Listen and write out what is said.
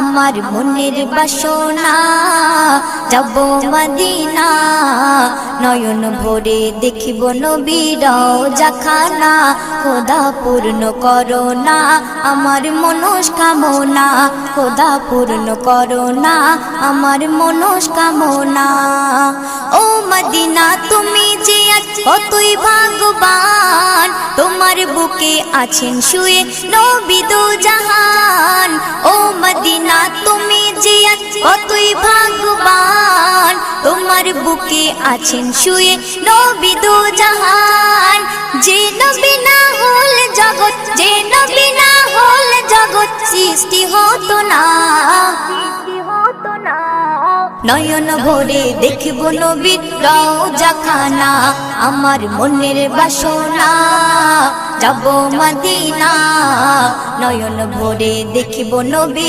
আমার মনের বাসনা যাব মদিনা নয়ন ভরে দেখিব নবীর রওজা খানা খোদা পূর্ণ করো না আমার মনস্কামনা খোদা পূর্ণ করো না আমার মনস্কামনা ও মদিনা তুমি যে কতই ভাগ্যবান তোমার বুকে আছেন শুয়ে নবী দো জাহান ও মদিনা তুমি যে কতই ভাগ্যবান তোমার বুকে আছেন শুয়ে নবী দো জাহান যে নবী না হল জগৎ যে নবী না হল জগৎ সৃষ্টি হতো না নয়ন ভরে দেখব নবীর রওজা খানা আমার মনের বাসনা যাব মদিনা নয়ন ভরে দেখব নবী।